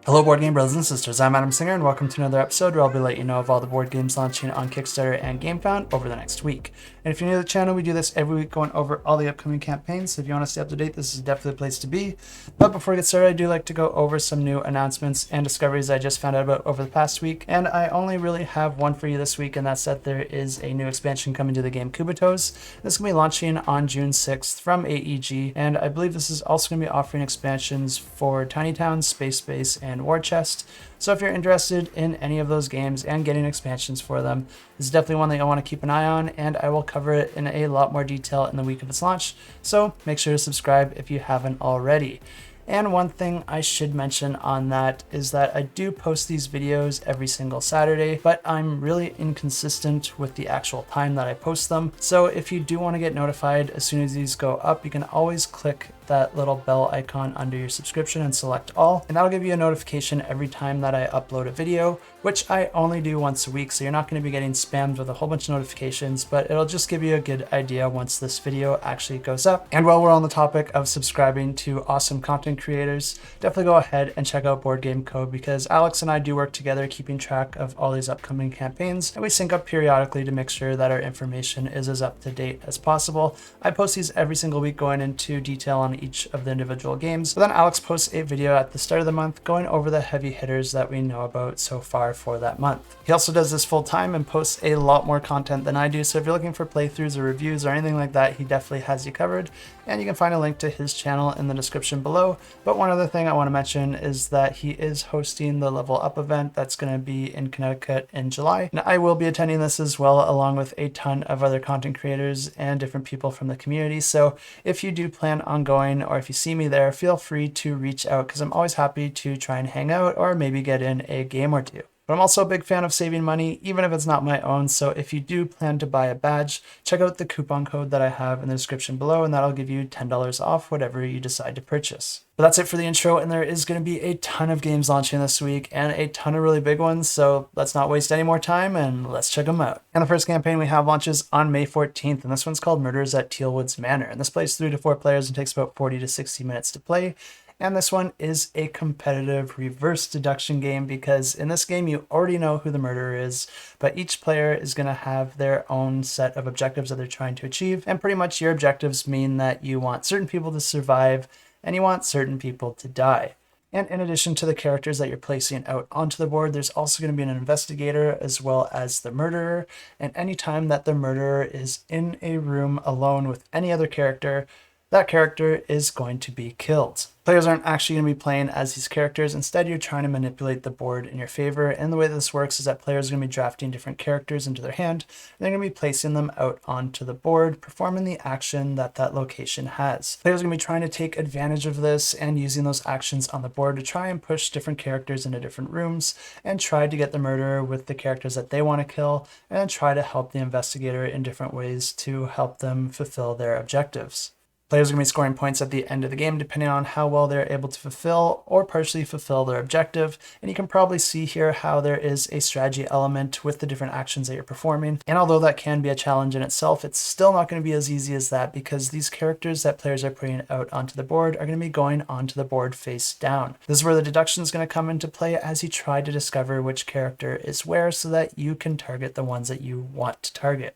Hello board game brothers and sisters, I'm Adam Singer and welcome to another episode where I'll be letting you know of all the board games launching on Kickstarter and GameFound over the next week. And if you're new to the channel, we do this every week going over all the upcoming campaigns, so if you want to stay up to date, this is definitely the place to be. But before we get started, I do like to go over some new announcements and discoveries I just found out about over the past week, and I only really have one for you this week, and that's that there is a new expansion coming to the game Cubitos. This is going to be launching on June 6th from AEG, and I believe this is also going to be offering expansions for Tiny Towns, Space Base, and War Chest. So if you're interested in any of those games and getting expansions for them, this is definitely one that you'll want to keep an eye on, and I will cover it in a lot more detail in the week of its launch, so make sure to subscribe if you haven't already. And one thing I should mention on that is that I do post these videos every single Saturday, but I'm really inconsistent with the actual time that I post them. So if you do want to get notified as soon as these go up, you can always click that little bell icon under your subscription and select all, and that'll give you a notification every time that I upload a video, which I only do once a week, so you're not going to be getting spammed with a whole bunch of notifications, but it'll just give you a good idea once this video actually goes up. And while we're on the topic of subscribing to awesome content creators, definitely go ahead and check out Board Game Code, because Alex and I do work together keeping track of all these upcoming campaigns, and we sync up periodically to make sure that our information is as up to date as possible. I post these every single week going into detail on each of the individual games, but then Alex posts a video at the start of the month going over the heavy hitters that we know about so far for that month. He also does this full time and posts a lot more content than I do, so if you're looking for playthroughs or reviews or anything like that, he definitely has you covered, and you can find a link to his channel in the description below. But one other thing I want to mention is that he is hosting the LevelUp event that's going to be in Connecticut in July, and I will be attending this as well, along with a ton of other content creators and different people from the community. So if you do plan on going, or if you see me there, feel free to reach out, because I'm always happy to try and hang out or maybe get in a game or two. But I'm also a big fan of saving money, even if it's not my own, so if you do plan to buy a badge, check out the coupon code that I have in the description below, and that'll give you $10 off whatever you decide to purchase. But that's it for the intro, and there is going to be a ton of games launching this week, and a ton of really big ones, so let's not waste any more time, and let's check them out. And the first campaign we have launches on May 14th, and this one's called Murders at Tealwoods Manor, and this plays 3 to 4 players and takes about 40 to 60 minutes to play. And this one is a competitive reverse deduction game, because in this game you already know who the murderer is, but each player is going to have their own set of objectives that they're trying to achieve, and pretty much your objectives mean that you want certain people to survive and you want certain people to die. And in addition to the characters that you're placing out onto the board, there's also going to be an investigator as well as the murderer, and anytime that the murderer is in a room alone with any other character, that character is going to be killed. Players aren't actually going to be playing as these characters. Instead, you're trying to manipulate the board in your favor. And the way that this works is that players are going to be drafting different characters into their hand, and they're going to be placing them out onto the board, performing the action that that location has. Players are going to be trying to take advantage of this and using those actions on the board to try and push different characters into different rooms and try to get the murderer with the characters that they want to kill, and then try to help the investigator in different ways to help them fulfill their objectives. Players are going to be scoring points at the end of the game depending on how well they're able to fulfill or partially fulfill their objective, and you can probably see here how there is a strategy element with the different actions that you're performing. And although that can be a challenge in itself, it's still not going to be as easy as that, because these characters that players are putting out onto the board are going to be going onto the board face down. This is where the deduction is going to come into play as you try to discover which character is where, so that you can target the ones that you want to target.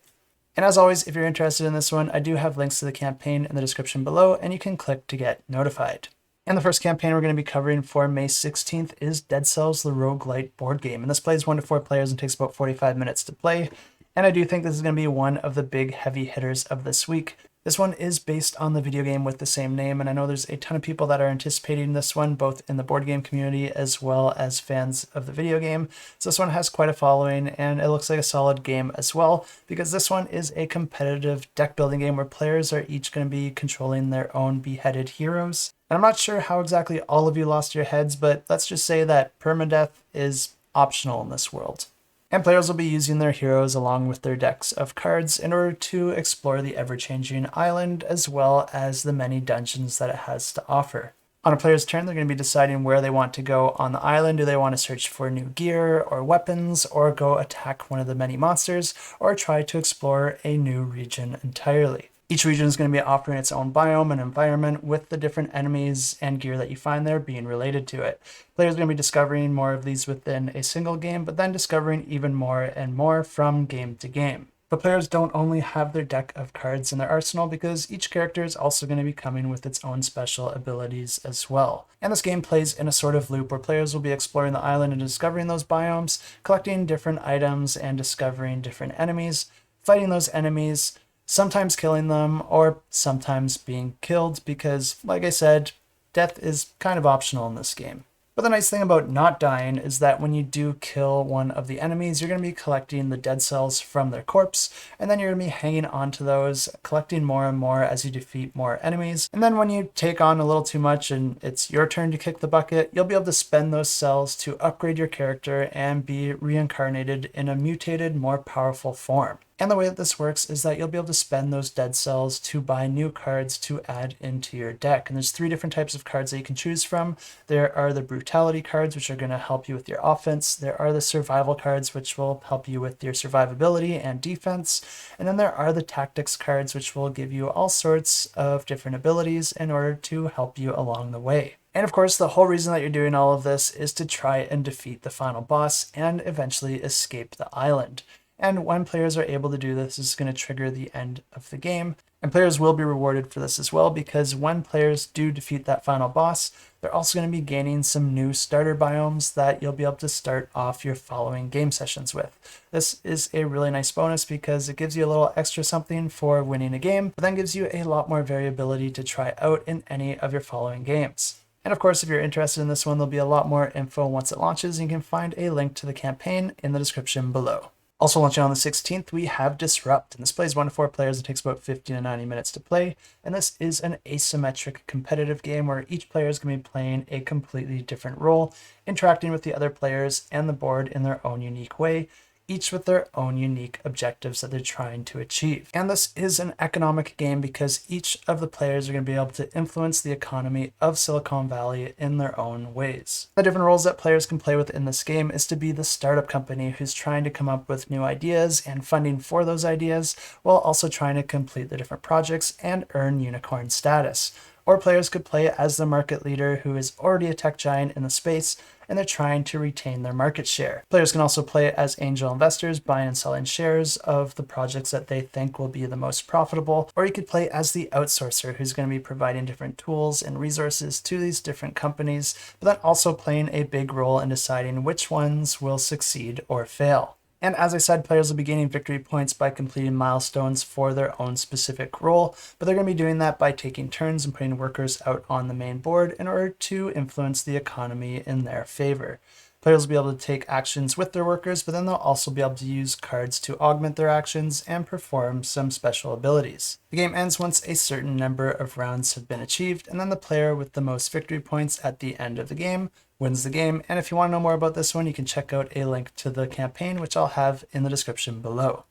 And as always, if you're interested in this one, I do have links to the campaign in the description below, and you can click to get notified. And the first campaign we're going to be covering for May 16th is Dead Cells, the Rogue-Lite board game. And this plays 1 to 4 players and takes about 45 minutes to play. And I do think this is going to be one of the big heavy hitters of this week. This one is based on the video game with the same name, and I know there's a ton of people that are anticipating this one, both in the board game community as well as fans of the video game. So this one has quite a following, and it looks like a solid game as well, because this one is a competitive deck building game where players are each going to be controlling their own beheaded heroes. And I'm not sure how exactly all of you lost your heads, but let's just say that permadeath is optional in this world. And players will be using their heroes along with their decks of cards in order to explore the ever-changing island, as well as the many dungeons that it has to offer. On a player's turn, they're going to be deciding where they want to go on the island. Do they want to search for new gear or weapons, or go attack one of the many monsters, or try to explore a new region entirely? Each region is going to be offering its own biome and environment, with the different enemies and gear that you find there being related to it. Players are going to be discovering more of these within a single game, but then discovering even more and more from game to game. But players don't only have their deck of cards in their arsenal, because each character is also going to be coming with its own special abilities as well. And this game plays in a sort of loop where players will be exploring the island and discovering those biomes, collecting different items and discovering different enemies, fighting those enemies, sometimes killing them, or sometimes being killed, because, like I said, death is kind of optional in this game. But the nice thing about not dying is that when you do kill one of the enemies, you're going to be collecting the dead cells from their corpse, and then you're going to be hanging on to those, collecting more and more as you defeat more enemies. And then when you take on a little too much and it's your turn to kick the bucket, you'll be able to spend those cells to upgrade your character and be reincarnated in a mutated, more powerful form. And the way that this works is that you'll be able to spend those dead cells to buy new cards to add into your deck. And there's 3 different types of cards that you can choose from. There are the brutality cards, which are going to help you with your offense. There are the survival cards, which will help you with your survivability and defense. And then there are the tactics cards, which will give you all sorts of different abilities in order to help you along the way. And of course, the whole reason that you're doing all of this is to try and defeat the final boss and eventually escape the island. And when players are able to do this, it's going to trigger the end of the game. And players will be rewarded for this as well, because when players do defeat that final boss, they're also going to be gaining some new starter biomes that you'll be able to start off your following game sessions with. This is a really nice bonus because it gives you a little extra something for winning a game, but then gives you a lot more variability to try out in any of your following games. And of course, if you're interested in this one, there'll be a lot more info once it launches, and you can find a link to the campaign in the description below. Also launching on the 16th, we have Disrupt, and this plays 1 to 4 players. It takes about 50 to 90 minutes to play, and this is an asymmetric competitive game where each player is going to be playing a completely different role, interacting with the other players and the board in their own unique way, each with their own unique objectives that they're trying to achieve. And this is an economic game because each of the players are going to be able to influence the economy of Silicon Valley in their own ways. The different roles that players can play with in this game is to be the startup company who's trying to come up with new ideas and funding for those ideas, while also trying to complete the different projects and earn unicorn status. Or players could play as the market leader who is already a tech giant in the space, and they're trying to retain their market share. Players can also play as angel investors, buying and selling shares of the projects that they think will be the most profitable, or you could play as the outsourcer who's going to be providing different tools and resources to these different companies, but then also playing a big role in deciding which ones will succeed or fail. And as I said, players will be gaining victory points by completing milestones for their own specific role, but they're going to be doing that by taking turns and putting workers out on the main board in order to influence the economy in their favor. Players will be able to take actions with their workers, but then they'll also be able to use cards to augment their actions and perform some special abilities. The game ends once a certain number of rounds have been achieved, and then the player with the most victory points at the end of the game wins the game. And if you want to know more about this one, you can check out a link to the campaign, which I'll have in the description below.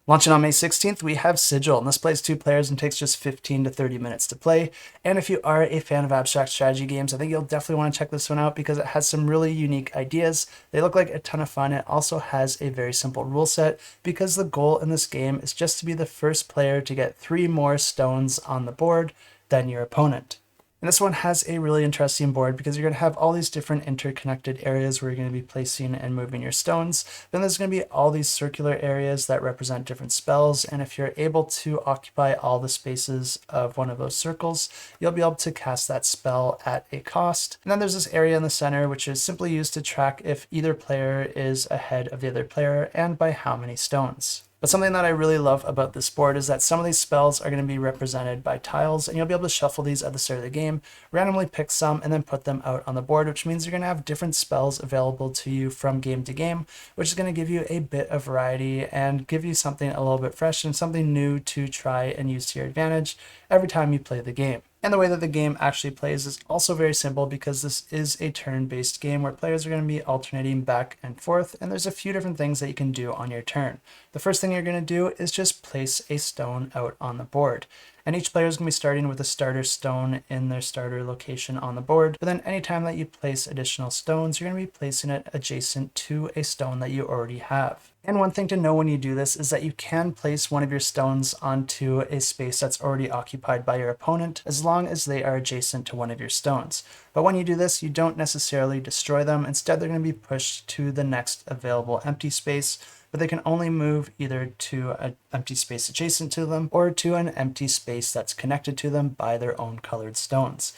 Launching on May 16th, we have Sigil, and this plays 2 players and takes just 15 to 30 minutes to play. And if you are a fan of abstract strategy games, I think you'll definitely want to check this one out because it has some really unique ideas. They look like a ton of fun. It also has a very simple rule set because the goal in this game is just to be the first player to get 3 more stones on the board than your opponent. And this one has a really interesting board because you're going to have all these different interconnected areas where you're going to be placing and moving your stones. Then there's going to be all these circular areas that represent different spells. And if you're able to occupy all the spaces of one of those circles, you'll be able to cast that spell at a cost. And then there's this area in the center, which is simply used to track if either player is ahead of the other player and by how many stones. But something that I really love about this board is that some of these spells are going to be represented by tiles, and you'll be able to shuffle these at the start of the game, randomly pick some, and then put them out on the board, which means you're going to have different spells available to you from game to game, which is going to give you a bit of variety and give you something a little bit fresh and something new to try and use to your advantage every time you play the game. And the way that the game actually plays is also very simple because this is a turn-based game where players are going to be alternating back and forth, and there's a few different things that you can do on your turn. The first thing you're going to do is just place a stone out on the board. And each player is going to be starting with a starter stone in their starter location on the board. But then anytime that you place additional stones, you're going to be placing it adjacent to a stone that you already have. And one thing to know when you do this is that you can place one of your stones onto a space that's already occupied by your opponent as long as they are adjacent to one of your stones. But when you do this, you don't necessarily destroy them. Instead, they're going to be pushed to the next available empty space, but they can only move either to an empty space adjacent to them or to an empty space that's connected to them by their own colored stones.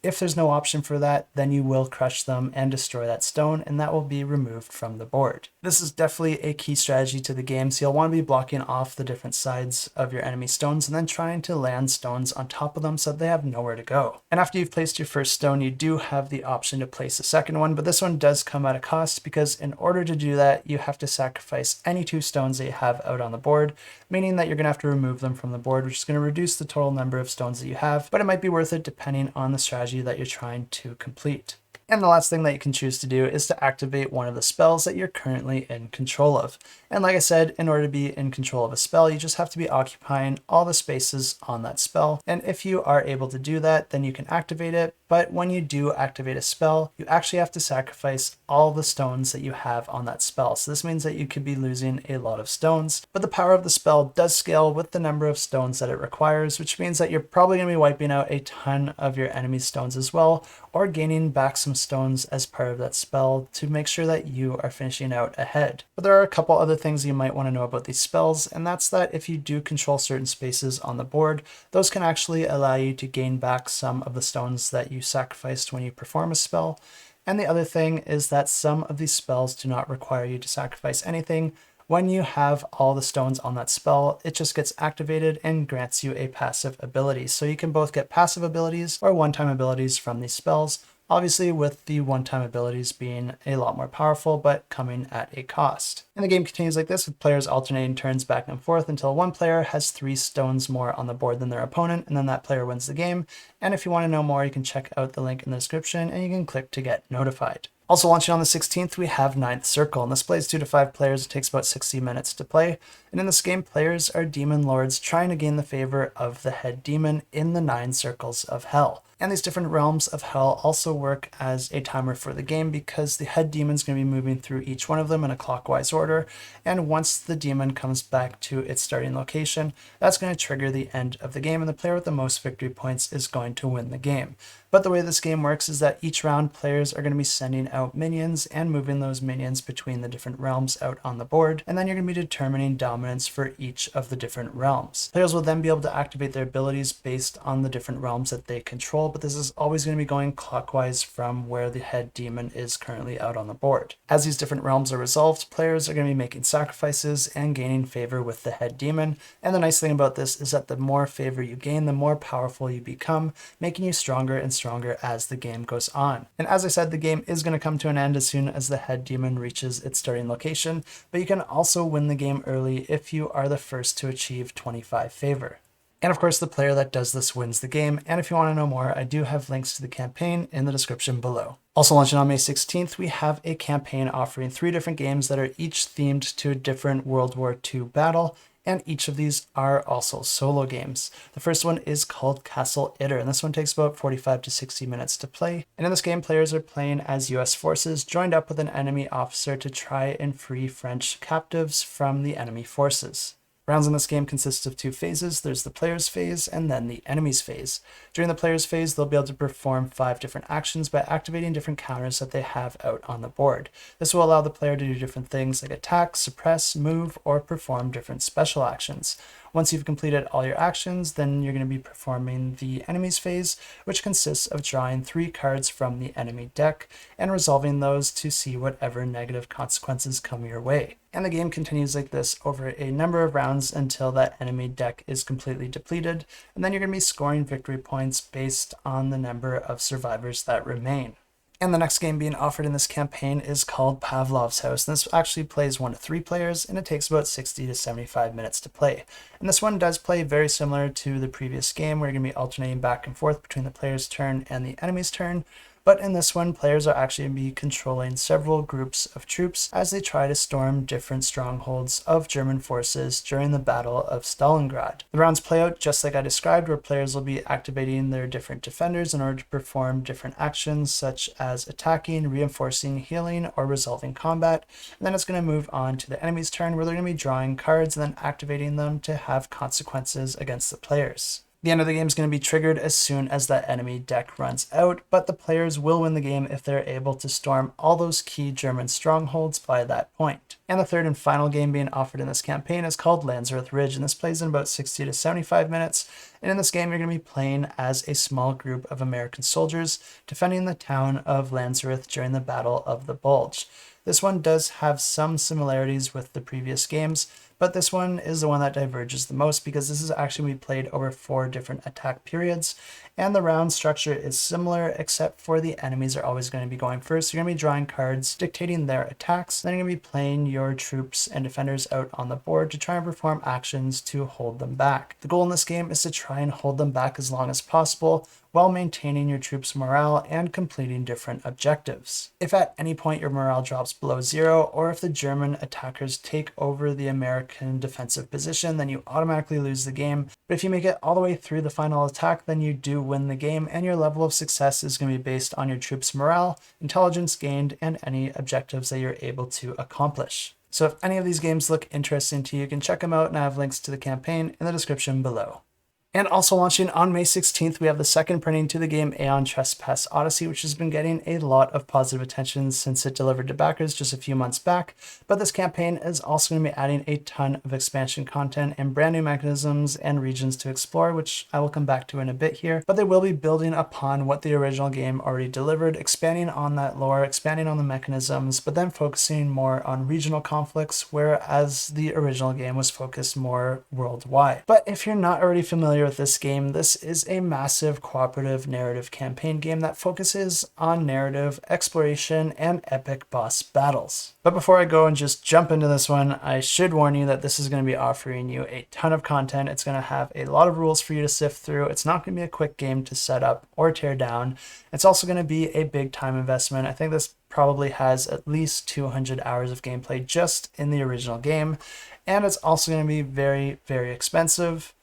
If there's no option for that, then you will crush them and destroy that stone, and that will be removed from the board. This is definitely a key strategy to the game, so you'll want to be blocking off the different sides of your enemy stones and then trying to land stones on top of them so that they have nowhere to go. And after you've placed your first stone, you do have the option to place a second one, but this one does come at a cost because in order to do that, you have to sacrifice any 2 stones that you have out on the board, meaning that you're going to have to remove them from the board, which is going to reduce the total number of stones that you have, but it might be worth it depending on the strategy that you're trying to complete. And the last thing that you can choose to do is to activate one of the spells that you're currently in control of. And like I said, in order to be in control of a spell, you just have to be occupying all the spaces on that spell. And if you are able to do that, then you can activate it. But when you do activate a spell, you actually have to sacrifice all the stones that you have on that spell. So this means that you could be losing a lot of stones, but the power of the spell does scale with the number of stones that it requires, which means that you're probably going to be wiping out a ton of your enemy's stones as well, or gaining back some stones as part of that spell to make sure that you are finishing out ahead. But there are a couple other things you might want to know about these spells, and that's that if you do control certain spaces on the board, those can actually allow you to gain back some of the stones that you sacrificed when you perform a spell. And the other thing is that some of these spells do not require you to sacrifice anything. When you have all the stones on that spell, it just gets activated and grants you a passive ability. So you can both get passive abilities or one-time abilities from these spells, obviously with the one-time abilities being a lot more powerful, but coming at a cost. And the game continues like this, with players alternating turns back and forth until one player has 3 stones more on the board than their opponent, and then that player wins the game. And if you want to know more, you can check out the link in the description, and you can click to get notified. Also launching on the 16th, we have Ninth Circle, and this plays 2 to 5 players. It takes about 60 minutes to play. And in this game, players are demon lords trying to gain the favor of the head demon in the 9 circles of hell. And these different realms of hell also work as a timer for the game because the head demon is going to be moving through each one of them in a clockwise order. And once the demon comes back to its starting location, that's going to trigger the end of the game, and the player with the most victory points is going to win the game. But the way this game works is that each round players are going to be sending out minions and moving those minions between the different realms out on the board, and then you're going to be determining dominance for each of the different realms. Players will then be able to activate their abilities based on the different realms that they control, but this is always going to be going clockwise from where the head demon is currently out on the board. As these different realms are resolved, players are going to be making sacrifices and gaining favor with the head demon, and the nice thing about this is that the more favor you gain, the more powerful you become, making you stronger and stronger as the game goes on. And as I said, the game is going to come to an end as soon as the head demon reaches its starting location, but you can also win the game early if you are the first to achieve 25 favor. And of course, the player that does this wins the game. And if you want to know more, I do have links to the campaign in the description below. Also launching on May 16th, we have a campaign offering 3 different games that are each themed to a different World War II battle, and each of these are also solo games. The first one is called Castle Itter, and this one takes about 45 to 60 minutes to play. And in this game, players are playing as US forces joined up with an enemy officer to try and free French captives from the enemy forces. Rounds in this game consist of 2 phases. There's the player's phase and then the enemy's phase. During the player's phase, they'll be able to perform 5 different actions by activating different counters that they have out on the board. This will allow the player to do different things like attack, suppress, move, or perform different special actions. Once you've completed all your actions, then you're going to be performing the enemy's phase, which consists of drawing 3 cards from the enemy deck and resolving those to see whatever negative consequences come your way. And the game continues like this over a number of rounds until that enemy deck is completely depleted, and then you're going to be scoring victory points based on the number of survivors that remain. And the next game being offered in this campaign is called Pavlov's House. And this actually plays 1 to 3 players, and it takes about 60 to 75 minutes to play. And this one does play very similar to the previous game, where you're going to be alternating back and forth between the player's turn and the enemy's turn. But in this one, players are actually going to be controlling several groups of troops as they try to storm different strongholds of German forces during the Battle of Stalingrad. The rounds play out just like I described, where players will be activating their different defenders in order to perform different actions such as attacking, reinforcing, healing, or resolving combat. And then it's going to move on to the enemy's turn, where they're going to be drawing cards and then activating them to have consequences against the players. The end of the game is going to be triggered as soon as that enemy deck runs out, but the players will win the game if they're able to storm all those key German strongholds by that point. And the third and final game being offered in this campaign is called Lanzerath Ridge, and this plays in about 60 to 75 minutes. And in this game, you're going to be playing as a small group of American soldiers defending the town of Lanzerath during the Battle of the Bulge. This one does have some similarities with the previous games, but this one is the one that diverges the most because this is actually going to be played over 4 different attack periods, and the round structure is similar except for the enemies are always going to be going first. You're going to be drawing cards dictating their attacks, then you're going to be playing your troops and defenders out on the board to try and perform actions to hold them back. The goal in this game is to try and hold them back as long as possible while maintaining your troops' morale and completing different objectives. If at any point your morale drops below 0, or if the German attackers take over the American defensive position, then you automatically lose the game. But if you make it all the way through the final attack, then you do win the game, and your level of success is going to be based on your troops' morale, intelligence gained, and any objectives that you're able to accomplish. So if any of these games look interesting to you, you can check them out, and I have links to the campaign in the description below. And also launching on May 16th, we have the second printing to the game Aeon Trespass Odyssey, which has been getting a lot of positive attention since it delivered to backers just a few months back. But this campaign is also going to be adding a ton of expansion content and brand new mechanisms and regions to explore, which I will come back to in a bit here. But they will be building upon what the original game already delivered, expanding on that lore, expanding on the mechanisms, but then focusing more on regional conflicts, whereas the original game was focused more worldwide. But if you're not already familiar with this game, this is a massive cooperative narrative campaign game that focuses on narrative, exploration, and epic boss battles. But before I go and just jump into this one, I should warn you that this is going to be offering you a ton of content. It's going to have a lot of rules for you to sift through. It's not going to be a quick game to set up or tear down. It's also going to be a big time investment. I think this probably has at least 200 hours of gameplay just in the original game, and it's also going to be very, very expensive.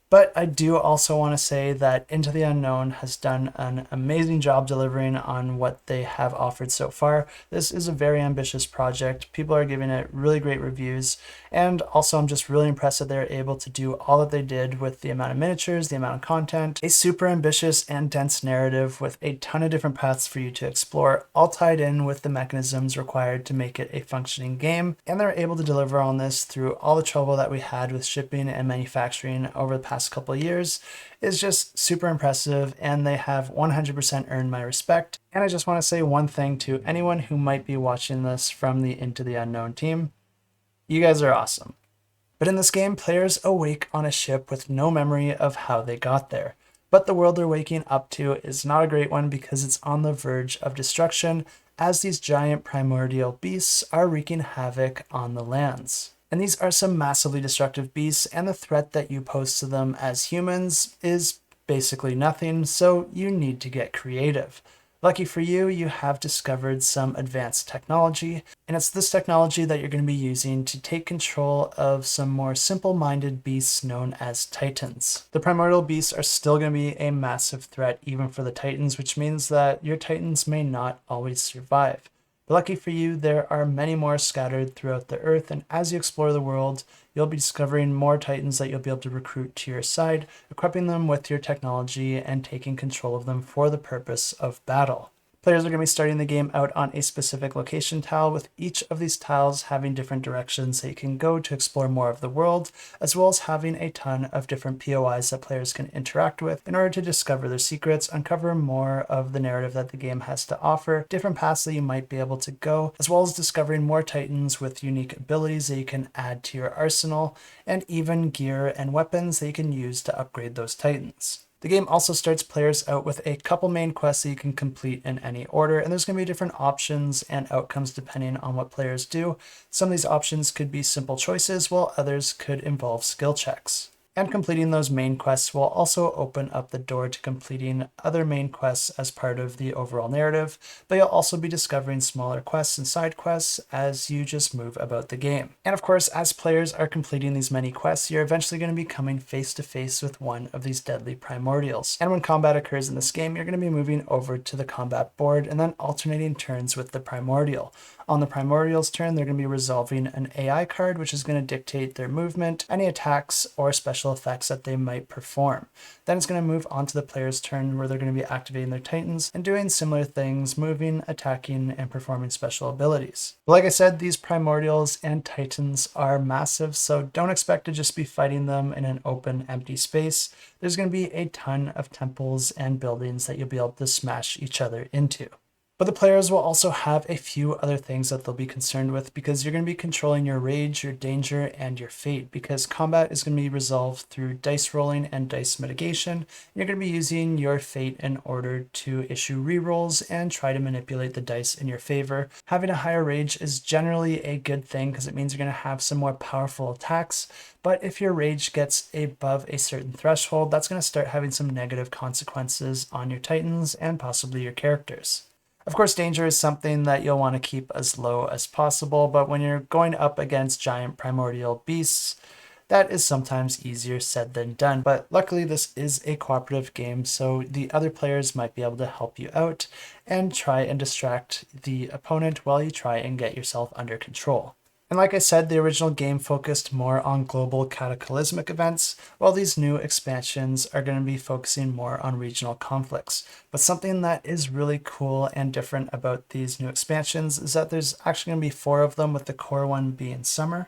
But I do also want to say that Into the Unknown has done an amazing job delivering on what they have offered so far. This is a very ambitious project. People are giving it really great reviews. And also I'm just really impressed that they're able to do all that they did with the amount of miniatures, the amount of content, a super ambitious and dense narrative with a ton of different paths for you to explore, all tied in with the mechanisms required to make it a functioning game. And they're able to deliver on this through all the trouble that we had with shipping and manufacturing over the past couple of years is just super impressive, and they have 100% earned my respect. And I just want to say one thing to anyone who might be watching this from the Into the Unknown team. You guys are awesome. But in this game, players awake on a ship with no memory of how they got there. But the world they're waking up to is not a great one because it's on the verge of destruction as these giant primordial beasts are wreaking havoc on the lands. And these are some massively destructive beasts, and the threat that you pose to them as humans is basically nothing, so you need to get creative. Lucky for you, you have discovered some advanced technology, and it's this technology that you're going to be using to take control of some more simple-minded beasts known as Titans. The primordial beasts are still going to be a massive threat even for the Titans, which means that your Titans may not always survive. Lucky for you, there are many more scattered throughout the earth, and as you explore the world, you'll be discovering more Titans that you'll be able to recruit to your side, equipping them with your technology and taking control of them for the purpose of battle. Players are going to be starting the game out on a specific location tile, with each of these tiles having different directions that you can go to explore more of the world, as well as having a ton of different POIs that players can interact with in order to discover their secrets, uncover more of the narrative that the game has to offer, different paths that you might be able to go, as well as discovering more Titans with unique abilities that you can add to your arsenal, and even gear and weapons that you can use to upgrade those Titans. The game also starts players out with a couple main quests that you can complete in any order, and there's going to be different options and outcomes depending on what players do. Some of these options could be simple choices, while others could involve skill checks. And completing those main quests will also open up the door to completing other main quests as part of the overall narrative, but you'll also be discovering smaller quests and side quests as you just move about the game. And of course, as players are completing these many quests, you're eventually going to be coming face to face with one of these deadly primordials. And when combat occurs in this game, you're going to be moving over to the combat board and then alternating turns with the primordial. On the primordial's turn, they're going to be resolving an AI card, which is going to dictate their movement, any attacks or special effects that they might perform. Then it's going to move on to the player's turn, where they're going to be activating their titans and doing similar things, moving, attacking, and performing special abilities. But like I said, these primordials and titans are massive, so don't expect to just be fighting them in an open, empty space. There's going to be a ton of temples and buildings that you'll be able to smash each other into. But the players will also have a few other things that they'll be concerned with, because you're going to be controlling your rage, your danger, and your fate, because combat is going to be resolved through dice rolling and dice mitigation. You're going to be using your fate in order to issue rerolls and try to manipulate the dice in your favor. Having a higher rage is generally a good thing, because it means you're going to have some more powerful attacks. But if your rage gets above a certain threshold, that's going to start having some negative consequences on your titans and possibly your characters. Of course, danger is something that you'll want to keep as low as possible, but when you're going up against giant primordial beasts, that is sometimes easier said than done. But luckily, this is a cooperative game, so the other players might be able to help you out and try and distract the opponent while you try and get yourself under control. And like I said, the original game focused more on global cataclysmic events, while these new expansions are going to be focusing more on regional conflicts. But something that is really cool and different about these new expansions is that there's actually going to be 4 of them, with the core one being summer.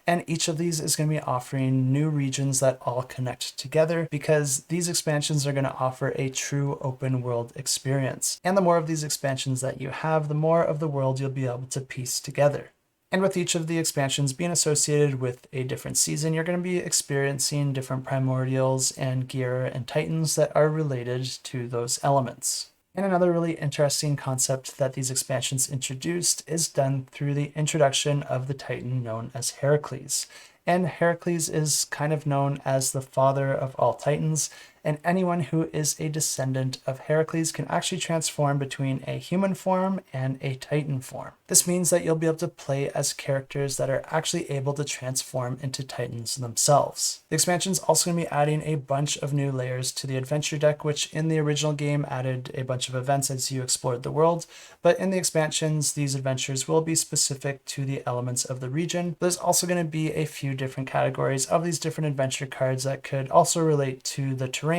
And each of these is going to be offering new regions that all connect together, because these expansions are going to offer a true open world experience. And the more of these expansions that you have, the more of the world you'll be able to piece together. And with each of the expansions being associated with a different season, you're going to be experiencing different primordials and gear and titans that are related to those elements. And another really interesting concept that these expansions introduced is done through the introduction of the titan known as Herakles. And Herakles is kind of known as the father of all titans, and anyone who is a descendant of Herakles can actually transform between a human form and a titan form. This means that you'll be able to play as characters that are actually able to transform into titans themselves. The expansion is also going to be adding a bunch of new layers to the adventure deck, which in the original game added a bunch of events as you explored the world, but in the expansions, these adventures will be specific to the elements of the region. There's also going to be a few different categories of these different adventure cards that could also relate to the terrain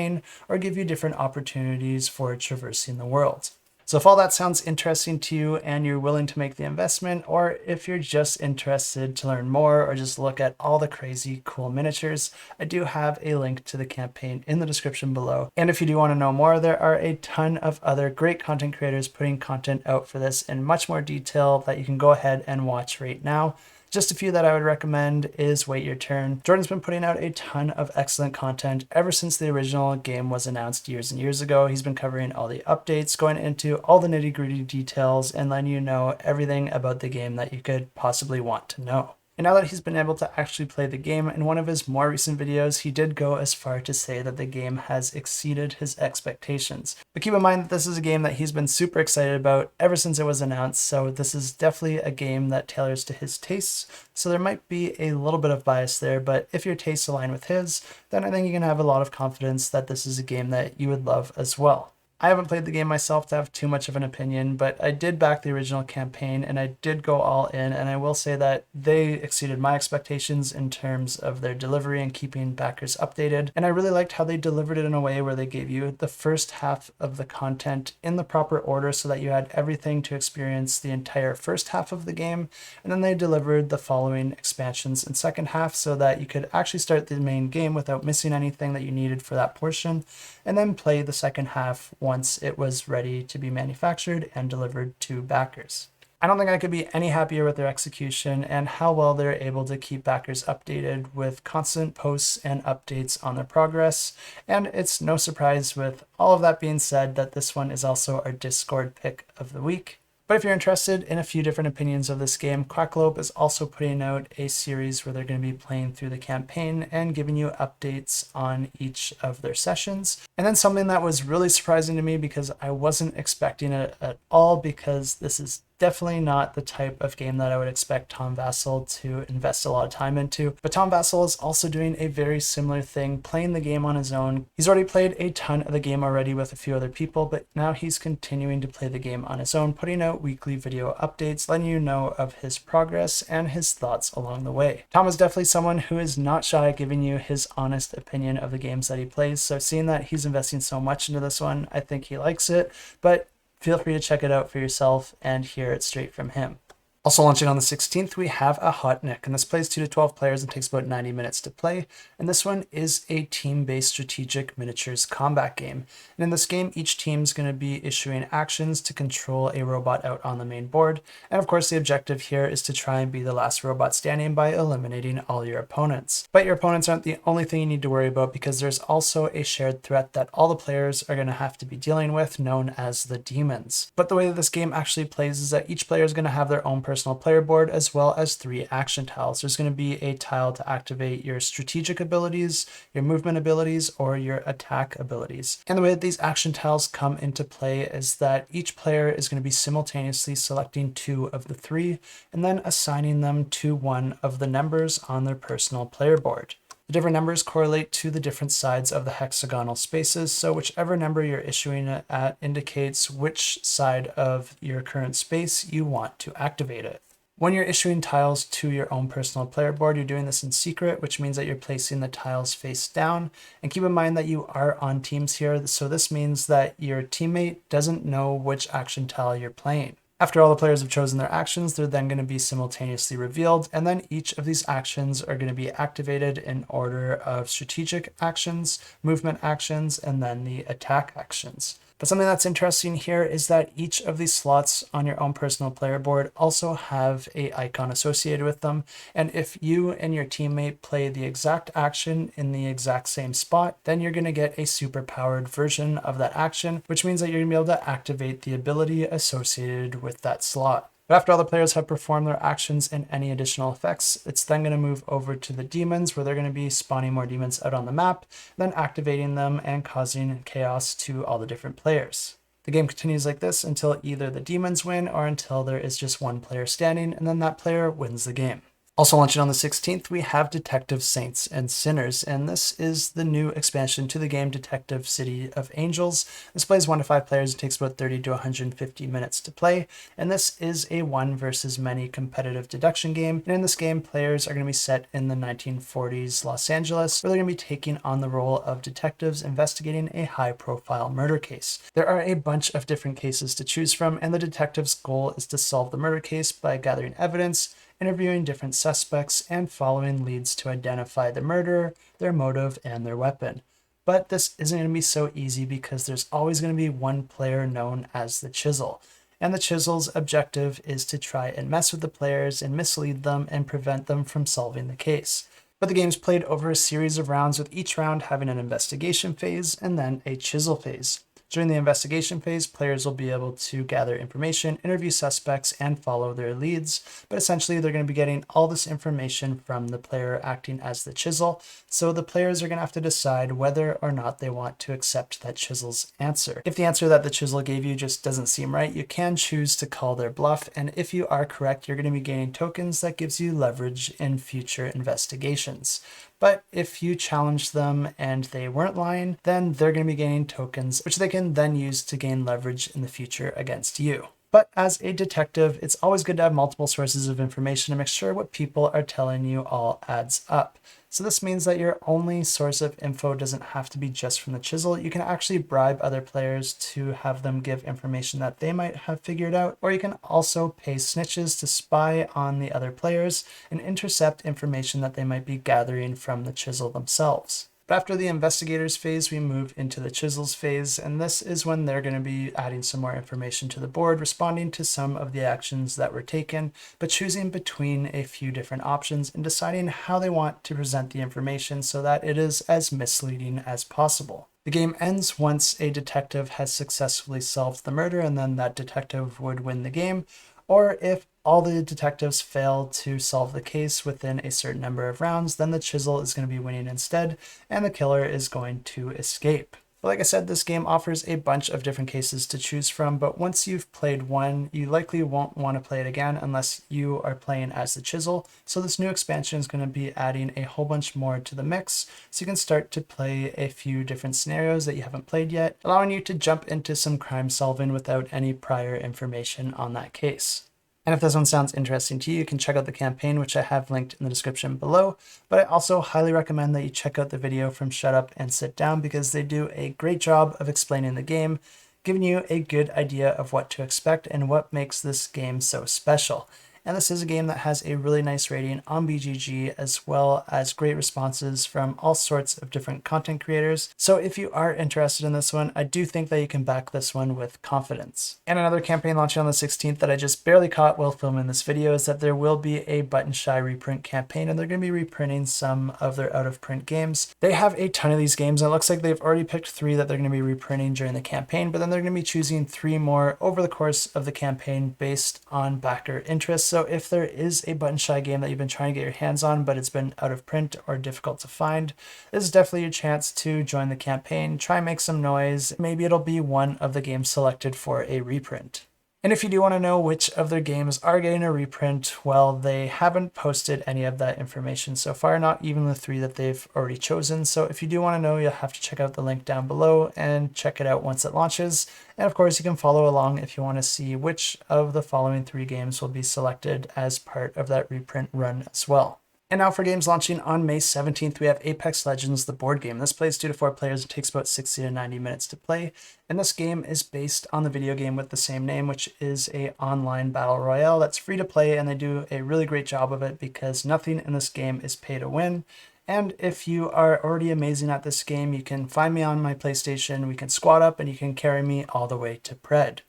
or give you different opportunities for traversing the world. So if all that sounds interesting to you and you're willing to make the investment, or if you're just interested to learn more or just look at all the crazy cool miniatures, I do have a link to the campaign in the description below. And if you do want to know more, there are a ton of other great content creators putting content out for this in much more detail that you can go ahead and watch right now. Just a few that I would recommend is Wait Your Turn. Jordan's been putting out a ton of excellent content ever since the original game was announced years and years ago. He's been covering all the updates, going into all the nitty-gritty details, and letting you know everything about the game that you could possibly want to know. And now that he's been able to actually play the game, in one of his more recent videos, he did go as far to say that the game has exceeded his expectations. But keep in mind that this is a game that he's been super excited about ever since it was announced, so this is definitely a game that tailors to his tastes. So there might be a little bit of bias there, but if your tastes align with his, then I think you can have a lot of confidence that this is a game that you would love as well. I haven't played the game myself to have too much of an opinion, but I did back the original campaign and I did go all in, and I will say that they exceeded my expectations in terms of their delivery and keeping backers updated. And I really liked how they delivered it in a way where they gave you the first half of the content in the proper order so that you had everything to experience the entire first half of the game, and then they delivered the following expansions in second half so that you could actually start the main game without missing anything that you needed for that portion, and then play the second half once it was ready to be manufactured and delivered to backers. I don't think I could be any happier with their execution and how well they're able to keep backers updated with constant posts and updates on their progress. And it's no surprise, with all of that being said, that this one is also our Discord pick of the week. But if you're interested in a few different opinions of this game, Quackalope is also putting out a series where they're going to be playing through the campaign and giving you updates on each of their sessions. And then something that was really surprising to me because I wasn't expecting it at all, because this is definitely not the type of game that I would expect Tom Vassell to invest a lot of time into. But Tom Vassell is also doing a very similar thing, playing the game on his own. He's already played a ton of the game already with a few other people, but now he's continuing to play the game on his own, putting out weekly video updates, letting you know of his progress and his thoughts along the way. Tom is definitely someone who is not shy at giving you his honest opinion of the games that he plays, so seeing that he's investing so much into this one, I think he likes it, but feel free to check it out for yourself and hear it straight from him. Also launching on the 16th, we have Ahotnik, and this plays 2 to 12 players and takes about 90 minutes to play. And this one is a team-based strategic miniatures combat game. And in this game, each team is going to be issuing actions to control a robot out on the main board. And of course, the objective here is to try and be the last robot standing by eliminating all your opponents. But your opponents aren't the only thing you need to worry about, because there's also a shared threat that all the players are going to have to be dealing with, known as the demons. But the way that this game actually plays is that each player is going to have their own personal player board, as well as 3 action tiles. There's going to be a tile to activate your strategic abilities, your movement abilities, or your attack abilities. And the way that these action tiles come into play is that each player is going to be simultaneously selecting 2 of the 3 and then assigning them to one of the numbers on their personal player board. The different numbers correlate to the different sides of the hexagonal spaces, so whichever number you're issuing it at indicates which side of your current space you want to activate it. When you're issuing tiles to your own personal player board, you're doing this in secret, which means that you're placing the tiles face down. And keep in mind that you are on teams here, so this means that your teammate doesn't know which action tile you're playing. After all the players have chosen their actions, they're then going to be simultaneously revealed, and then each of these actions are going to be activated in order of strategic actions, movement actions, and then the attack actions. But something that's interesting here is that each of these slots on your own personal player board also have an icon associated with them. And if you and your teammate play the exact action in the exact same spot, then you're going to get a super powered version of that action, which means that you're going to be able to activate the ability associated with that slot. But after all the players have performed their actions and any additional effects, it's then going to move over to the demons, where they're going to be spawning more demons out on the map, then activating them and causing chaos to all the different players. The game continues like this until either the demons win or until there is just one player standing, and then that player wins the game. Also launching on the 16th, we have Detective Saints and Sinners, and this is the new expansion to the game Detective City of Angels. This plays 1 to 5 players. It takes about 30 to 150 minutes to play, and this is a 1 versus many competitive deduction game. And in this game, players are going to be set in the 1940s Los Angeles, where they're going to be taking on the role of detectives investigating a high-profile murder case. There are a bunch of different cases to choose from, and the detective's goal is to solve the murder case by gathering evidence, interviewing different suspects, and following leads to identify the murderer, their motive, and their weapon. But this isn't going to be so easy, because there's always going to be one player known as the Chisel. And the Chisel's objective is to try and mess with the players and mislead them and prevent them from solving the case. But the game's played over a series of rounds, with each round having an investigation phase and then a Chisel phase. During the investigation phase, players will be able to gather information, interview suspects, and follow their leads. But essentially, they're going to be getting all this information from the player acting as the Chisel. So the players are going to have to decide whether or not they want to accept that Chisel's answer. If the answer that the Chisel gave you just doesn't seem right, you can choose to call their bluff. And if you are correct, you're going to be gaining tokens that gives you leverage in future investigations. But if you challenge them and they weren't lying, then they're going to be gaining tokens, which they can then use to gain leverage in the future against you. But as a detective, it's always good to have multiple sources of information to make sure what people are telling you all adds up. So this means that your only source of info doesn't have to be just from the Chisel. You can actually bribe other players to have them give information that they might have figured out, or you can also pay snitches to spy on the other players and intercept information that they might be gathering from the Chisel themselves. But after the investigators phase, we move into the Chisels phase, and this is when they're going to be adding some more information to the board, responding to some of the actions that were taken, but choosing between a few different options and deciding how they want to present the information so that it is as misleading as possible. The game ends once a detective has successfully solved the murder, and then that detective would win the game, or if all the detectives fail to solve the case within a certain number of rounds, then the chisel is going to be winning instead, and the killer is going to escape. But like I said, this game offers a bunch of different cases to choose from, but once you've played one, you likely won't want to play it again unless you are playing as the chisel. So this new expansion is going to be adding a whole bunch more to the mix, so you can start to play a few different scenarios that you haven't played yet, allowing you to jump into some crime solving without any prior information on that case. And if this one sounds interesting to you, you can check out the campaign, which I have linked in the description below. But I also highly recommend that you check out the video from Shut Up and Sit Down, because they do a great job of explaining the game, giving you a good idea of what to expect and what makes this game so special. And this is a game that has a really nice rating on BGG, as well as great responses from all sorts of different content creators. So if you are interested in this one, I do think that you can back this one with confidence. And another campaign launching on the 16th that I just barely caught while filming this video is that there will be a Button Shy reprint campaign, and they're going to be reprinting some of their out of print games. They have a ton of these games, and it looks like they've already picked 3 that they're going to be reprinting during the campaign, but then they're going to be choosing 3 more over the course of the campaign based on backer interest. So if there is a Button Shy game that you've been trying to get your hands on, but it's been out of print or difficult to find, this is definitely your chance to join the campaign, try and make some noise. Maybe it'll be one of the games selected for a reprint. And if you do want to know which of their games are getting a reprint, well, they haven't posted any of that information so far, not even the 3 that they've already chosen. So if you do want to know, you'll have to check out the link down below and check it out once it launches. And of course, you can follow along if you want to see which of the following 3 games will be selected as part of that reprint run as well. And now for games launching on May 17th, we have Apex Legends, the board game. This plays 2 to 4 players. It takes about 60 to 90 minutes to play. And this game is based on the video game with the same name, which is an online battle royale that's free to play, and they do a really great job of it because nothing in this game is pay to win. And if you are already amazing at this game, you can find me on my PlayStation, we can squad up, and you can carry me all the way to Pred.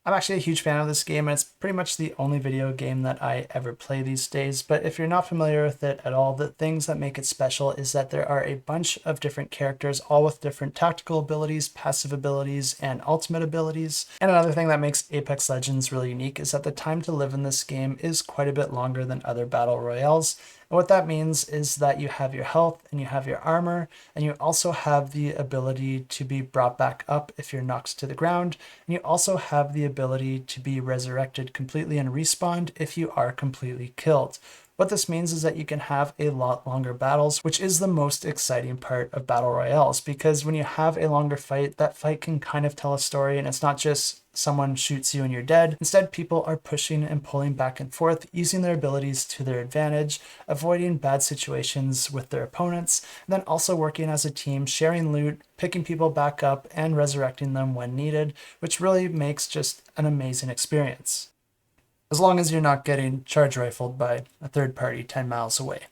I'm actually a huge fan of this game, and it's pretty much the only video game that I ever play these days, but if you're not familiar with it at all, the things that make it special is that there are a bunch of different characters, all with different tactical abilities, passive abilities, and ultimate abilities. And another thing that makes Apex Legends really unique is that the time to live in this game is quite a bit longer than other battle royales. And what that means is that you have your health and you have your armor, and you also have the ability to be brought back up if you're knocked to the ground, and you also have the ability to be resurrected completely and respawned if you are completely killed. What this means is that you can have a lot longer battles, which is the most exciting part of battle royales, because when you have a longer fight, that fight can kind of tell a story, and it's not just someone shoots you and you're dead. Instead, people are pushing and pulling back and forth, using their abilities to their advantage, avoiding bad situations with their opponents, and then also working as a team, sharing loot, picking people back up, and resurrecting them when needed, which really makes just an amazing experience. As long as you're not getting charge rifled by a third party 10 miles away.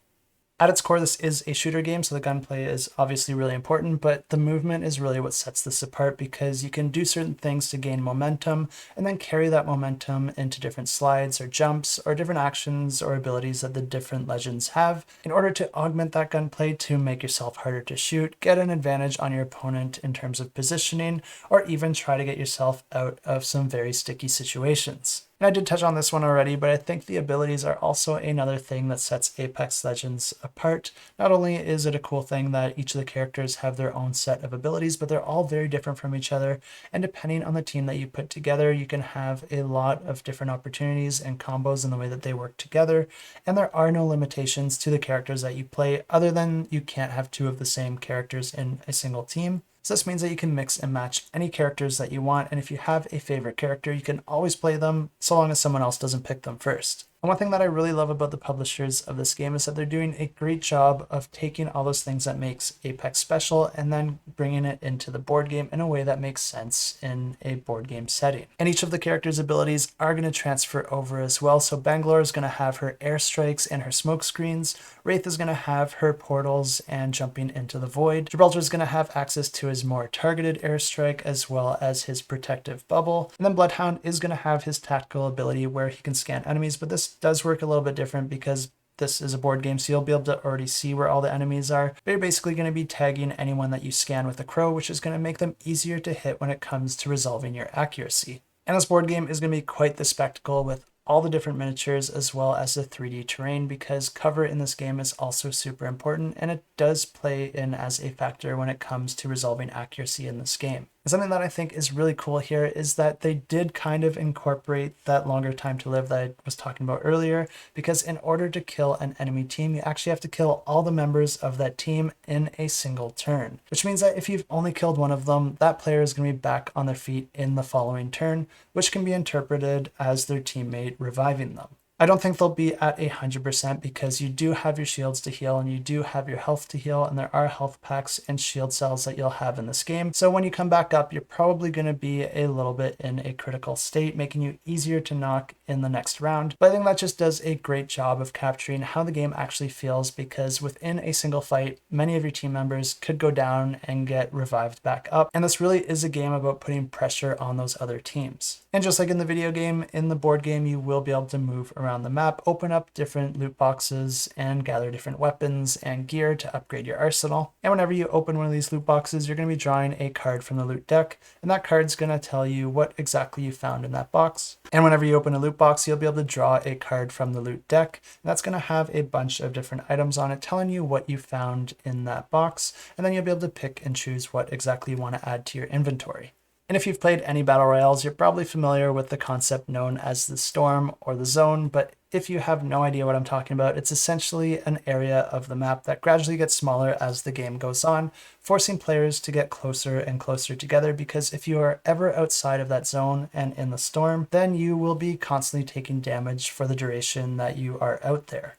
At its core, this is a shooter game, so the gunplay is obviously really important, but the movement is really what sets this apart, because you can do certain things to gain momentum and then carry that momentum into different slides or jumps or different actions or abilities that the different legends have in order to augment that gunplay to make yourself harder to shoot, get an advantage on your opponent in terms of positioning, or even try to get yourself out of some very sticky situations. And I did touch on this one already, but I think the abilities are also another thing that sets Apex Legends apart. Not only is it a cool thing that each of the characters have their own set of abilities, but they're all very different from each other. And depending on the team that you put together, you can have a lot of different opportunities and combos in the way that they work together. And there are no limitations to the characters that you play, other than you can't have 2 of the same characters in a single team. So this means that you can mix and match any characters that you want, and if you have a favorite character, you can always play them so long as someone else doesn't pick them first. And one thing that I really love about the publishers of this game is that they're doing a great job of taking all those things that makes Apex special and then bringing it into the board game in a way that makes sense in a board game setting. And each of the characters' abilities are going to transfer over as well. So Bangalore is going to have her airstrikes and her smoke screens. Wraith is going to have her portals and jumping into the void. Gibraltar is going to have access to his more targeted airstrike as well as his protective bubble. And then Bloodhound is going to have his tactical ability where he can scan enemies, but this does work a little bit different because this is a board game, so you'll be able to already see where all the enemies are. But you're basically going to be tagging anyone that you scan with a crow, which is going to make them easier to hit when it comes to resolving your accuracy. And this board game is going to be quite the spectacle with all the different miniatures as well as the 3D terrain, because cover in this game is also super important, and it does play in as a factor when it comes to resolving accuracy in this game. And something that I think is really cool here is that they did kind of incorporate that longer time to live that I was talking about earlier, because in order to kill an enemy team, you actually have to kill all the members of that team in a single turn, which means that if you've only killed one of them, that player is going to be back on their feet in the following turn, which can be interpreted as their teammate reviving them. I don't think they'll be at 100% because you do have your shields to heal and you do have your health to heal, and there are health packs and shield cells that you'll have in this game. So when you come back up, you're probably going to be a little bit in a critical state, making you easier to knock in the next round. But I think that just does a great job of capturing how the game actually feels, because within a single fight, many of your team members could go down and get revived back up. And this really is a game about putting pressure on those other teams. And just like in the video game, in the board game, you will be able to move around the map, open up different loot boxes, and gather different weapons and gear to upgrade your arsenal. And whenever you open one of these loot boxes, you're going to be drawing a card from the loot deck, and that card's going to tell you what exactly you found in that box. And whenever you open a loot box, you'll be able to draw a card from the loot deck, and that's going to have a bunch of different items on it telling you what you found in that box, and then you'll be able to pick and choose what exactly you want to add to your inventory. And if you've played any battle royales, you're probably familiar with the concept known as the storm or the zone, but if you have no idea what I'm talking about, it's essentially an area of the map that gradually gets smaller as the game goes on, forcing players to get closer and closer together, because if you are ever outside of that zone and in the storm, then you will be constantly taking damage for the duration that you are out there.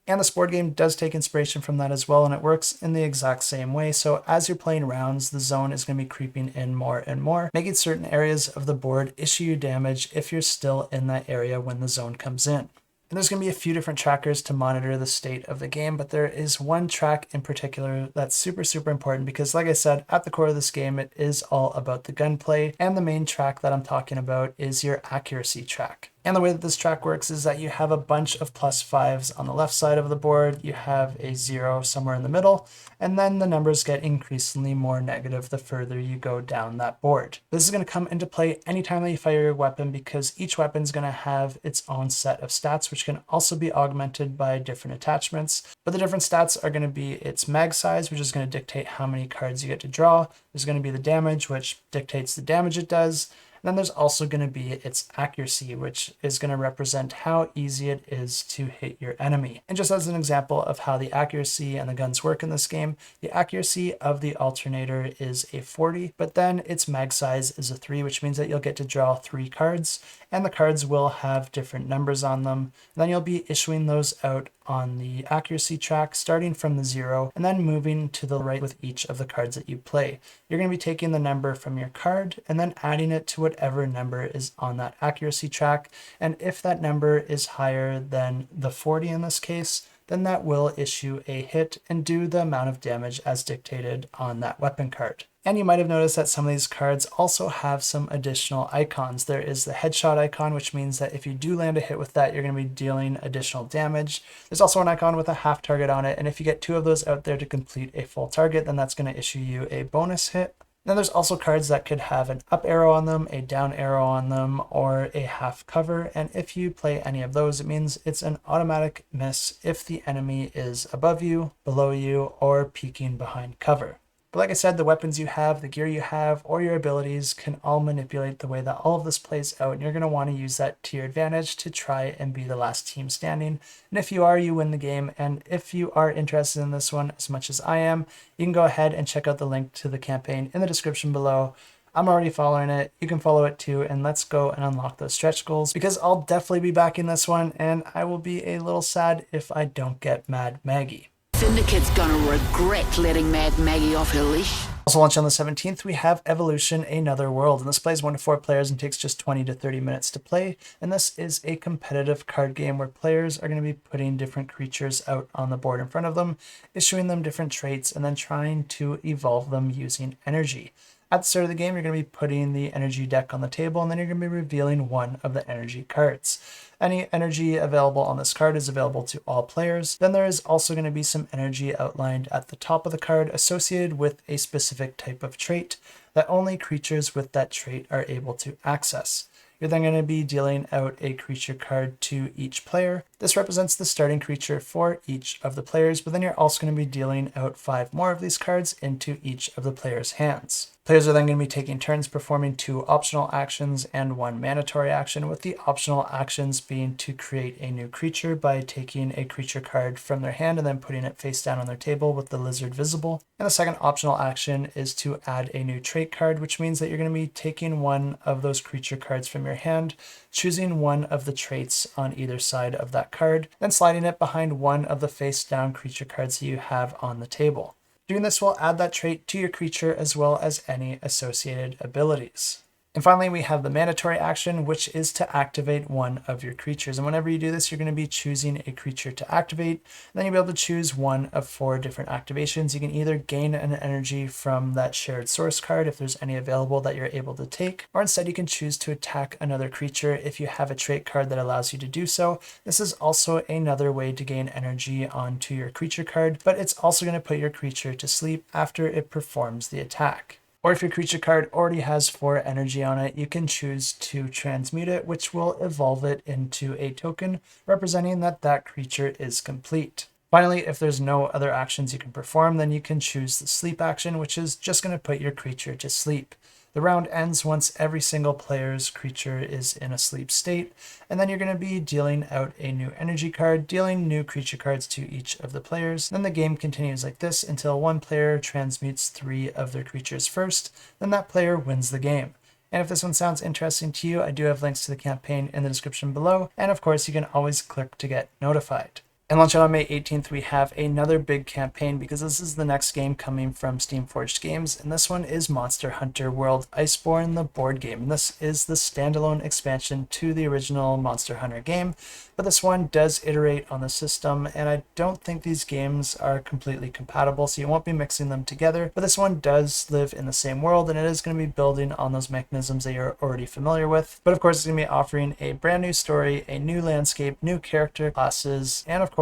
And this board game does take inspiration from that as well, and it works in the exact same way. So as you're playing rounds, the zone is going to be creeping in more and more, making certain areas of the board issue you damage if you're still in that area when the zone comes in. And there's going to be a few different trackers to monitor the state of the game, but there is one track in particular that's super important, because like I said, at the core of this game, it is all about the gunplay, and the main track that I'm talking about is your accuracy track. And the way that this track works is that you have a bunch of +5s on the left side of the board, you have a 0 somewhere in the middle, and then the numbers get increasingly more negative the further you go down that board. This is going to come into play anytime that you fire your weapon, because each weapon is going to have its own set of stats, which can also be augmented by different attachments. But the different stats are going to be its mag size, which is going to dictate how many cards you get to draw. There's going to be the damage, which dictates the damage it does. And then there's also going to be its accuracy, which is going to represent how easy it is to hit your enemy. And just as an example of how the accuracy and the guns work in this game, the accuracy of the alternator is a 40, but then its mag size is a 3, which means that you'll get to draw 3 cards, and the cards will have different numbers on them. And then you'll be issuing those out on the accuracy track, starting from the 0 and then moving to the right with each of the cards that you play. You're going to be taking the number from your card and then adding it to whatever number is on that accuracy track. And if that number is higher than the 40 in this case, then that will issue a hit and do the amount of damage as dictated on that weapon card. And you might have noticed that some of these cards also have some additional icons. There is the headshot icon, which means that if you do land a hit with that, you're going to be dealing additional damage. There's also an icon with a half target on it, and if you get 2 of those out there to complete a full target, then that's going to issue you a bonus hit. Then there's also cards that could have an up arrow on them, a down arrow on them, or a half cover, and if you play any of those, it means it's an automatic miss if the enemy is above you, below you, or peeking behind cover. But like I said, the weapons you have, the gear you have, or your abilities can all manipulate the way that all of this plays out, and you're going to want to use that to your advantage to try and be the last team standing. And if you are, you win the game. And if you are interested in this one as much as I am, you can go ahead and check out the link to the campaign in the description below. I'm already following it. You can follow it too, and let's go and unlock those stretch goals, because I'll definitely be backing this one, and I will be a little sad if I don't get Mad Maggie. Syndicate's gonna regret letting Mad Maggie off her leash. Also launch on the 17th, we have Evolution Another World, and this plays 1 to 4 players and takes just 20 to 30 minutes to play. And this is a competitive card game where players are going to be putting different creatures out on the board in front of them, issuing them different traits, and then trying to evolve them using energy. At the start of the game, you're going to be putting the energy deck on the table, and then you're going to be revealing one of the energy cards. Any energy available on this card is available to all players. Then there is also going to be some energy outlined at the top of the card associated with a specific type of trait that only creatures with that trait are able to access. You're then going to be dealing out a creature card to each player. This represents the starting creature for each of the players, but then you're also going to be dealing out 5 more of these cards into each of the players' hands. Players are then going to be taking turns performing 2 optional actions and 1 mandatory action, with the optional actions being to create a new creature by taking a creature card from their hand and then putting it face down on their table with the lizard visible. And the second optional action is to add a new trait card, which means that you're going to be taking one of those creature cards from your hand, choosing one of the traits on either side of that card, then sliding it behind one of the face down creature cards that you have on the table. Doing this will add that trait to your creature as well as any associated abilities. And finally, we have the mandatory action, which is to activate one of your creatures. And whenever you do this, you're going to be choosing a creature to activate. And then you'll be able to choose one of 4 different activations. You can either gain an energy from that shared source card if there's any available that you're able to take, or instead you can choose to attack another creature if you have a trait card that allows you to do so. This is also another way to gain energy onto your creature card, but it's also going to put your creature to sleep after it performs the attack. Or if your creature card already has 4 energy on it, you can choose to transmute it, which will evolve it into a token representing that that creature is complete. Finally, if there's no other actions you can perform, then you can choose the sleep action, which is just going to put your creature to sleep. The round ends once every single player's creature is in a sleep state, and then you're going to be dealing out a new energy card, dealing new creature cards to each of the players. Then the game continues like this until one player transmutes 3 of their creatures first, then that player wins the game. And if this one sounds interesting to you, I do have links to the campaign in the description below, and of course you can always click to get notified. And launching on May 18th, we have another big campaign because this is the next game coming from Steamforged Games, and this one is Monster Hunter World Iceborne, the board game. And this is the standalone expansion to the original Monster Hunter game, but this one does iterate on the system, and I don't think these games are completely compatible, so you won't be mixing them together. But this one does live in the same world, and it is going to be building on those mechanisms that you're already familiar with. But of course, it's going to be offering a brand new story, a new landscape, new character classes, and of course,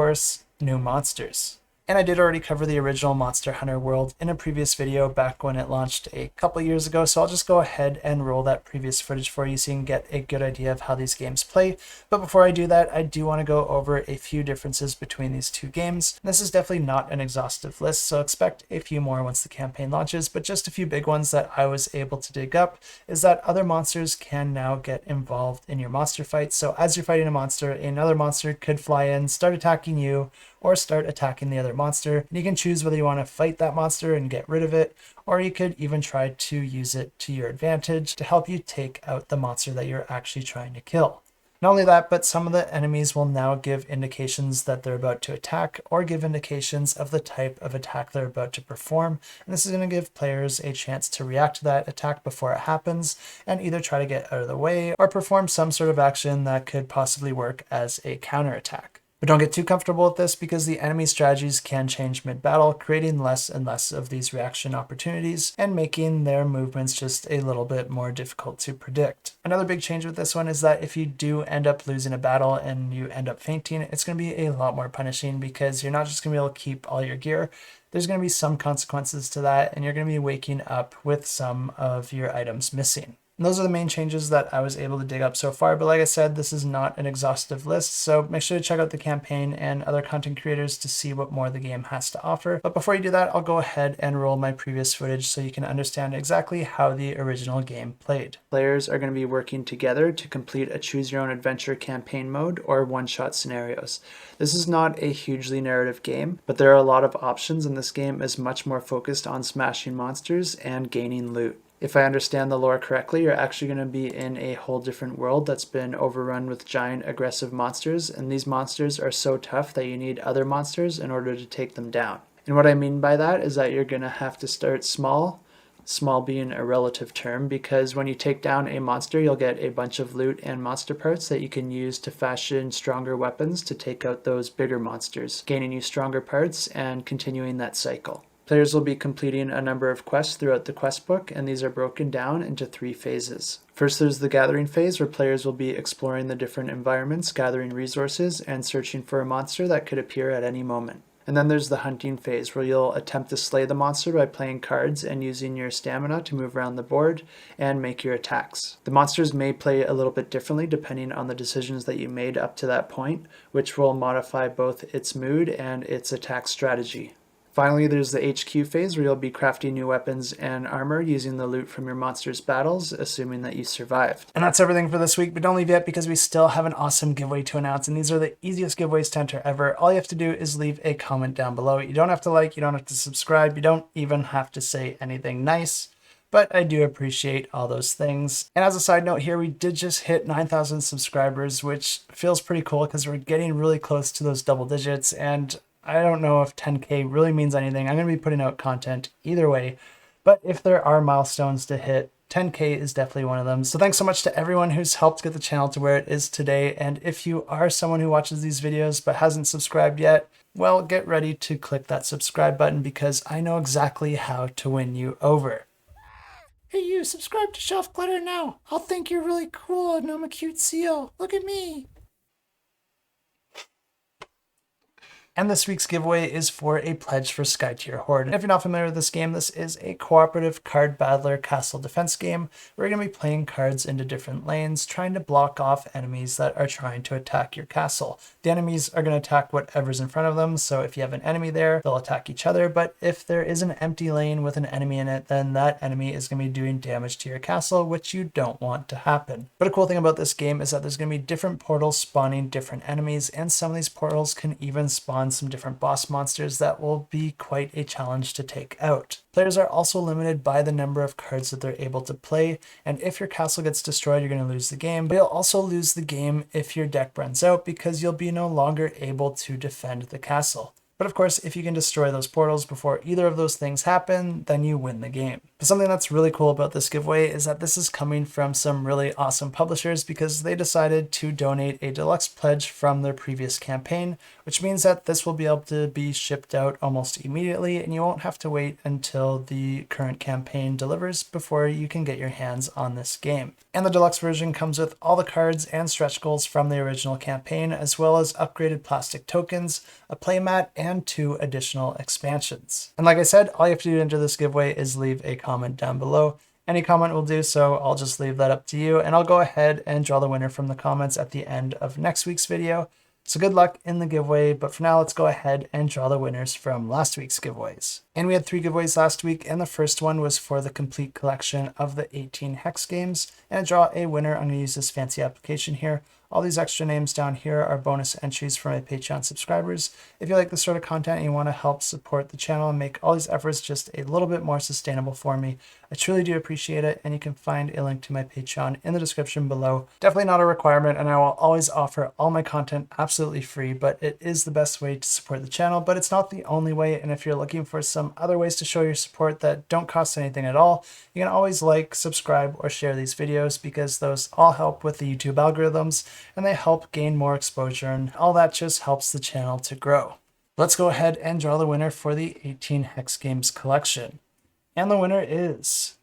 new monsters. And I did already cover the original Monster Hunter World in a previous video back when it launched a couple years ago, so I'll just go ahead and roll that previous footage for you so you can get a good idea of how these games play. But before I do that, I do want to go over a few differences between these 2 games. This is definitely not an exhaustive list, so expect a few more once the campaign launches, but just a few big ones that I was able to dig up is that other monsters can now get involved in your monster fights. So as you're fighting a monster, another monster could fly in, start attacking you, or start attacking the other monster. And you can choose whether you want to fight that monster and get rid of it, or you could even try to use it to your advantage to help you take out the monster that you're actually trying to kill. Not only that, but some of the enemies will now give indications that they're about to attack, or give indications of the type of attack they're about to perform. And this is going to give players a chance to react to that attack before it happens, and either try to get out of the way, or perform some sort of action that could possibly work as a counterattack. But don't get too comfortable with this because the enemy strategies can change mid-battle, creating less and less of these reaction opportunities and making their movements just a little bit more difficult to predict. Another big change with this one is that if you do end up losing a battle and you end up fainting, it's going to be a lot more punishing because you're not just going to be able to keep all your gear. There's going to be some consequences to that, and you're going to be waking up with some of your items missing. And those are the main changes that I was able to dig up so far, but like I said, this is not an exhaustive list, so make sure to check out the campaign and other content creators to see what more the game has to offer. But before you do that, I'll go ahead and roll my previous footage so you can understand exactly how the original game played. Players are going to be working together to complete a choose your own adventure campaign mode or one-shot scenarios. This is not a hugely narrative game, but there are a lot of options, and this game is much more focused on smashing monsters and gaining loot. If I understand the lore correctly, you're actually going to be in a whole different world that's been overrun with giant aggressive monsters, and these monsters are so tough that you need other monsters in order to take them down. And what I mean by that is that you're going to have to start small being a relative term, because when you take down a monster, you'll get a bunch of loot and monster parts that you can use to fashion stronger weapons to take out those bigger monsters, gaining you stronger parts and continuing that cycle. Players will be completing a number of quests throughout the quest book, and these are broken down into 3 phases. First, there's the gathering phase, where players will be exploring the different environments, gathering resources, and searching for a monster that could appear at any moment. And then there's the hunting phase, where you'll attempt to slay the monster by playing cards and using your stamina to move around the board and make your attacks. The monsters may play a little bit differently depending on the decisions that you made up to that point, which will modify both its mood and its attack strategy. Finally, there's the HQ phase, where you'll be crafting new weapons and armor using the loot from your monster's battles, assuming that you survived. And that's everything for this week, but don't leave yet because we still have an awesome giveaway to announce, and these are the easiest giveaways to enter ever. All you have to do is leave a comment down below. You don't have to like, you don't have to subscribe, you don't even have to say anything nice, but I do appreciate all those things. And as a side note here, we did just hit 9,000 subscribers, which feels pretty cool because we're getting really close to those double digits, and I don't know if 10K really means anything. I'm going to be putting out content either way, but if there are milestones to hit, 10K is definitely one of them. So thanks so much to everyone who's helped get the channel to where it is today. And if you are someone who watches these videos but hasn't subscribed yet, well, get ready to click that subscribe button because I know exactly how to win you over. Hey you, subscribe to Shelf Clutter now. I'll think you're really cool and I'm a cute seal. Look at me. And this week's giveaway is for a pledge for Skytear Horde. And if you're not familiar with this game, this is a cooperative card battler castle defense game. We're going to be playing cards into different lanes, trying to block off enemies that are trying to attack your castle. The enemies are going to attack whatever's in front of them, so if you have an enemy there, they'll attack each other, but if there is an empty lane with an enemy in it, then that enemy is going to be doing damage to your castle, which you don't want to happen. But a cool thing about this game is that there's going to be different portals spawning different enemies, and some of these portals can even spawn some different boss monsters that will be quite a challenge to take out. Players are also limited by the number of cards that they're able to play, and if your castle gets destroyed, you're going to lose the game, but you'll also lose the game if your deck runs out because you'll be no longer able to defend the castle. But of course, if you can destroy those portals before either of those things happen, then you win the game. But something that's really cool about this giveaway is that this is coming from some really awesome publishers because they decided to donate a deluxe pledge from their previous campaign, which means that this will be able to be shipped out almost immediately and you won't have to wait until the current campaign delivers before you can get your hands on this game. And the deluxe version comes with all the cards and stretch goals from the original campaign, as well as upgraded plastic tokens, a playmat, and 2 additional expansions. And like I said, all you have to do to enter this giveaway is leave a comment down below. Any comment will do, so I'll just leave that up to you, and I'll go ahead and draw the winner from the comments at the end of next week's video. So good luck in the giveaway, but for now, let's go ahead and draw the winners from last week's giveaways. And we had 3 giveaways last week, and the first one was for the complete collection of the 18 Hex games. And to draw a winner, I'm going to use this fancy application here. All these extra names down here are bonus entries for my Patreon subscribers. If you like this sort of content and you want to help support the channel and make all these efforts just a little bit more sustainable for me, I truly do appreciate it, and you can find a link to my Patreon in the description below. Definitely not a requirement, and I will always offer all my content absolutely free, but it is the best way to support the channel, but it's not the only way, and if you're looking for some other ways to show your support that don't cost anything at all, you can always like, subscribe, or share these videos because those all help with the YouTube algorithms, and they help gain more exposure, and all that just helps the channel to grow. Let's go ahead and draw the winner for the 18 Hex Games Collection. And the winner is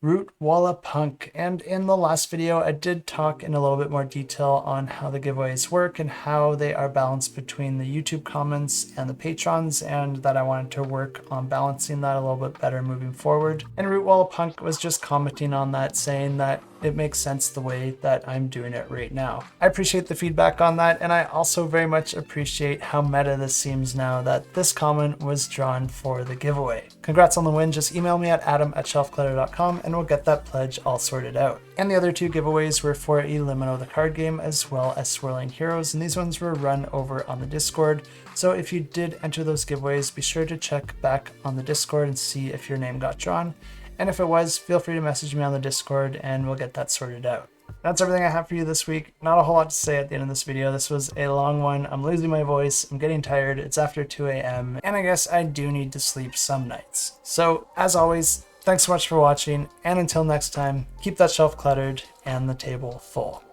Rogue-Lite Punk. And in the last video, I did talk in a little bit more detail on how the giveaways work and how they are balanced between the YouTube comments and the patrons, and that I wanted to work on balancing that a little bit better moving forward. And Rogue-Lite Punk was just commenting on that, saying that it makes sense the way that I'm doing it right now. I appreciate the feedback on that, and I also very much appreciate how meta this seems now that this comment was drawn for the giveaway. Congrats on the win. Just email me at adam@shelfclutter.com and we'll get that pledge all sorted out. And the other 2 giveaways were for Elimino the card game as well as Swirling Heroes, and these ones were run over on the Discord. So if you did enter those giveaways, be sure to check back on the Discord and see if your name got drawn. And if it was, feel free to message me on the Discord and we'll get that sorted out. That's everything I have for you this week. Not a whole lot to say at the end of this video. This was a long one. I'm losing my voice. I'm getting tired. It's after 2 a.m. and I guess I do need to sleep some nights. So as always, thanks so much for watching, and until next time, keep that shelf cluttered and the table full.